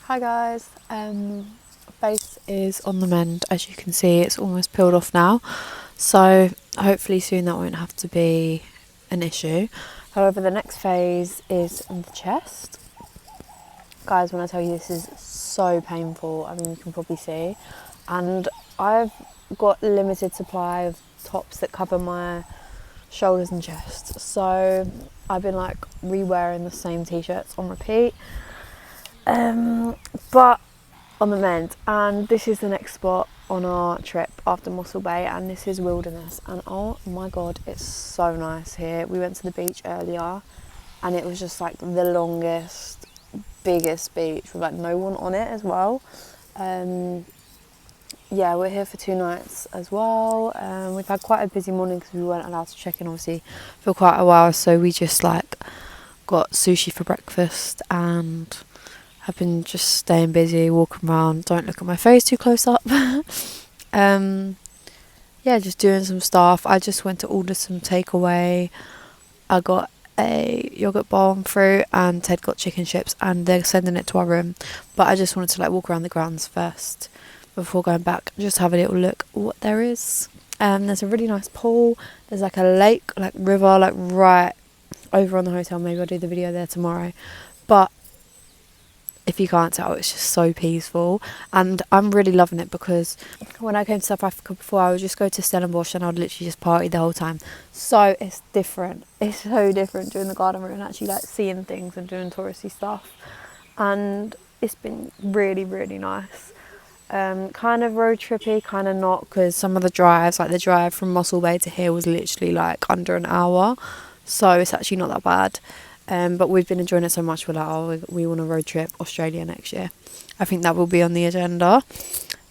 Hi guys, face is on the mend. As you can see, it's almost peeled off now, so hopefully soon that won't have to be an issue. However, the next phase is in the chest. Guys, when I tell you, this is so painful, I mean, you can probably see, and I've got limited supply of tops that cover my shoulders and chest, so I've been like re-wearing the same t-shirts on repeat, but on the mend. And this is the next spot on our trip after Mossel Bay, and this is Wilderness, and oh my god, it's so nice here. We went to the beach earlier and it was just like the longest, biggest beach with like no one on it as well. Yeah, we're here for 2 nights as well. We've had quite a busy morning because we weren't allowed to check in obviously for quite a while, so we just like got sushi for breakfast and have been just staying busy, walking around. Don't look at my face too close up. Yeah, just doing some stuff. I just went to order some takeaway. I got a yogurt bowl and fruit, and Ted got chicken chips, and they're sending it to our room, but I just wanted to like walk around the grounds first before going back, just have a little look what there is. There's a really nice pool. There's like a lake, like river, like right over on the hotel. Maybe I'll do the video there tomorrow, but if you can't tell, it's just so peaceful, and I'm really loving it because when I came to South Africa before, I would just go to Stellenbosch and I'd literally just party the whole time. So it's different. It's so different doing the garden route and actually like seeing things and doing touristy stuff, and it's been really, really nice. Kind of road trippy, kind of not, because some of the drives, like the drive from Mossel Bay to here was literally like under an hour, so it's actually not that bad. But we've been enjoying it so much, we're like, oh, we want a road trip Australia next year. I think that will be on the agenda.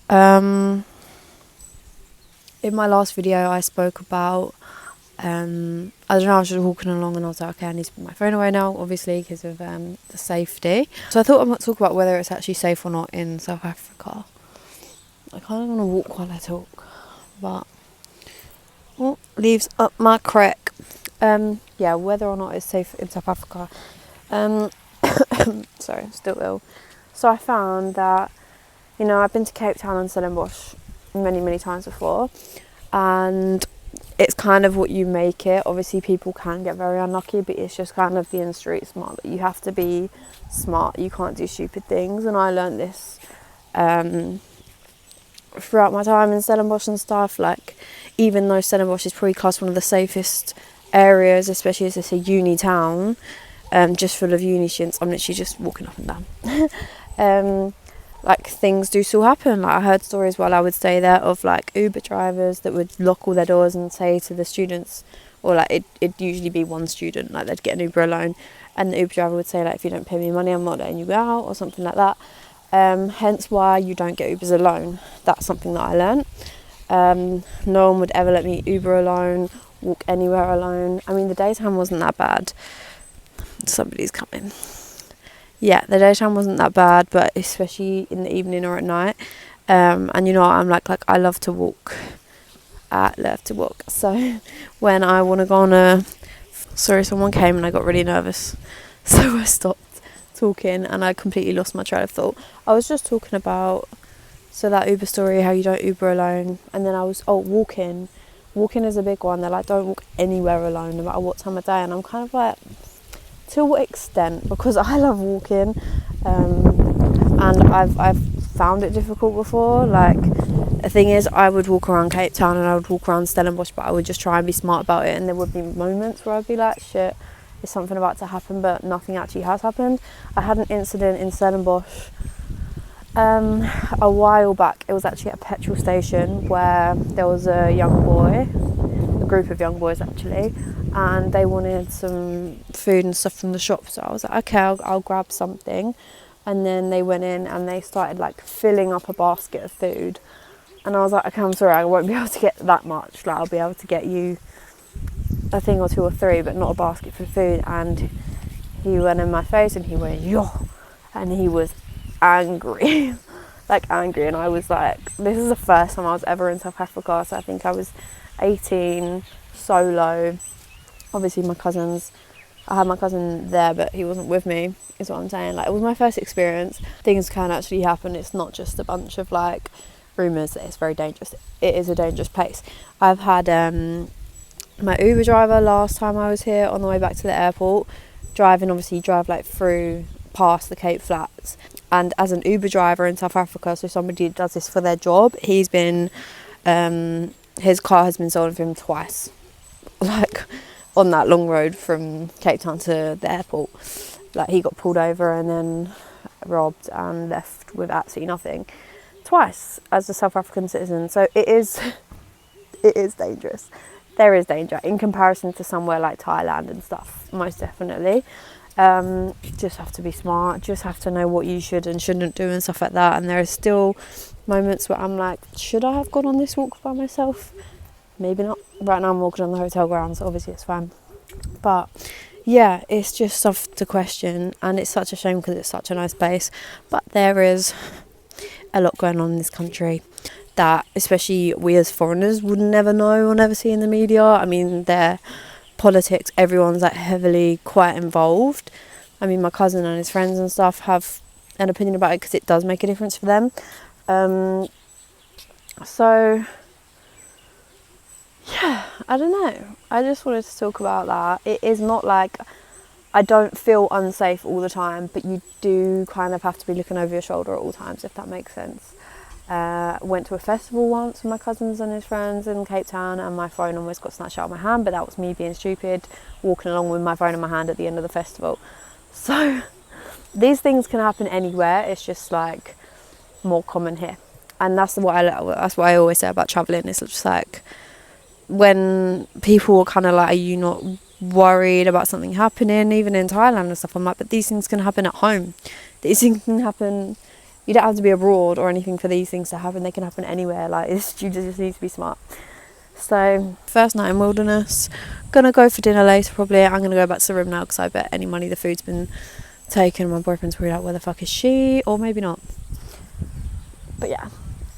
In my last video I spoke about, I don't know, I was just walking along and I was like, okay, I need to put my phone away now, obviously because of the safety. So I thought I might talk about whether it's actually safe or not in South Africa. I kind of want to walk while I talk, but leaves up my crack. Yeah, whether or not it's safe in South Africa. Sorry, I'm still ill. So I found that, you know, I've been to Cape Town and Stellenbosch many, many times before, and it's kind of what you make it. Obviously people can get very unlucky, but it's just kind of being street smart. You have to be smart, you can't do stupid things, and I learned this throughout my time in Stellenbosch and stuff. Like, even though Stellenbosch is probably classed one of the safest areas, especially as it's a uni town, just full of uni students, I'm literally just walking up and down. Like, things do still happen. Like, I heard stories while I would stay there of like Uber drivers that would lock all their doors and say to the students, or like it'd usually be one student, like they'd get an Uber alone, and the Uber driver would say like, if you don't pay me money, I'm not letting you out, or something like that. Hence why you don't get Ubers alone. That's something that I learned. No one would ever let me Uber alone, walk anywhere alone. I mean, the daytime wasn't that bad. Somebody's coming. Yeah, the daytime wasn't that bad, but especially in the evening or at night. And you know what I'm like I love to walk. I love to walk. So when I want to go on a... Sorry, someone came and I got really nervous. So I stopped talking and I completely lost my train of thought. I was just talking about, so that Uber story, how you don't Uber alone, and then I was walking is a big one. They're like, don't walk anywhere alone no matter what time of day, and I'm kind of like, to what extent? Because I love walking, and I've found it difficult before. Like, the thing is, I would walk around Cape Town and I would walk around Stellenbosch, but I would just try and be smart about it, and there would be moments where I'd be like, shit, is something about to happen, but nothing actually has happened. I had an incident in Stellenbosch a while back. It was actually at a petrol station where there was a group of young boys actually, and they wanted some food and stuff from the shop. So I was like, okay, I'll grab something. And then they went in and they started like filling up a basket of food. And I was like, okay, I'm sorry, I won't be able to get that much. Like, I'll be able to get you a thing or two or three, but not a basket for food. And he went in my face and he went, yo, and he was angry. Like, angry. And I was like, this is the first time I was ever in South Africa, so I think I was 18, solo. Obviously my cousins I had my cousin there, but he wasn't with me, is what I'm saying. Like, it was my first experience. Things can actually happen. It's not just a bunch of like rumours that it's very dangerous. It is a dangerous place. I've had my Uber driver last time I was here on the way back to the airport, driving, obviously you drive like through past the Cape Flats, and as an Uber driver in South Africa, so somebody does this for their job, he's been his car has been stolen from him twice, like on that long road from Cape Town to the airport. Like, he got pulled over and then robbed and left with absolutely nothing twice as a South African citizen. So it is dangerous. There is danger in comparison to somewhere like Thailand and stuff, most definitely. Just have to be smart, just have to know what you should and shouldn't do and stuff like that. And there are still moments where I'm like, should I have gone on this walk by myself? Maybe not. Right now I'm walking on the hotel grounds, so obviously it's fine. But yeah, it's just stuff to question, and it's such a shame because it's such a nice place. But there is a lot going on in this country that especially we as foreigners would never know or never see in the media. I mean, their politics, everyone's like heavily quite involved. I mean, my cousin and his friends and stuff have an opinion about it because it does make a difference for them. So yeah, I don't know. I just wanted to talk about that. It is not like I don't feel unsafe all the time, but you do kind of have to be looking over your shoulder at all times, if that makes sense. Went to a festival once with my cousins and his friends in Cape Town, and my phone almost got snatched out of my hand, but that was me being stupid, walking along with my phone in my hand at the end of the festival. So these things can happen anywhere, it's just like more common here. And that's what I always say about travelling. It's just like, when people are kind of like, are you not worried about something happening, even in Thailand and stuff? I'm like, but these things can happen at home. These things can happen. You don't have to be abroad or anything for these things to happen. They can happen anywhere. Like, you just need to be smart. So, first night in Wilderness. Gonna go for dinner later probably. I'm gonna go back to the room now because I bet any money the food's been taken. My boyfriend's probably like, where the fuck is she? Or maybe not. But yeah.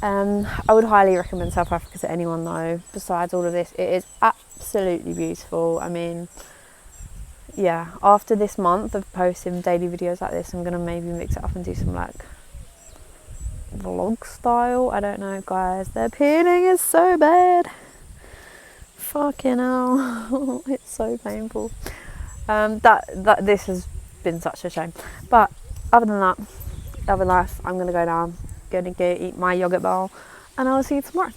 I would highly recommend South Africa to anyone though. Besides all of this, it is absolutely beautiful. I mean, yeah, after this month of posting daily videos like this, I'm going to maybe mix it up and do some like vlog style. I don't know, guys. The peeling is so bad. Fucking hell. It's so painful. That this has been such a shame. But other than that, other life, I'm going to go down. Gonna go eat my yogurt bowl, and I'll see you tomorrow.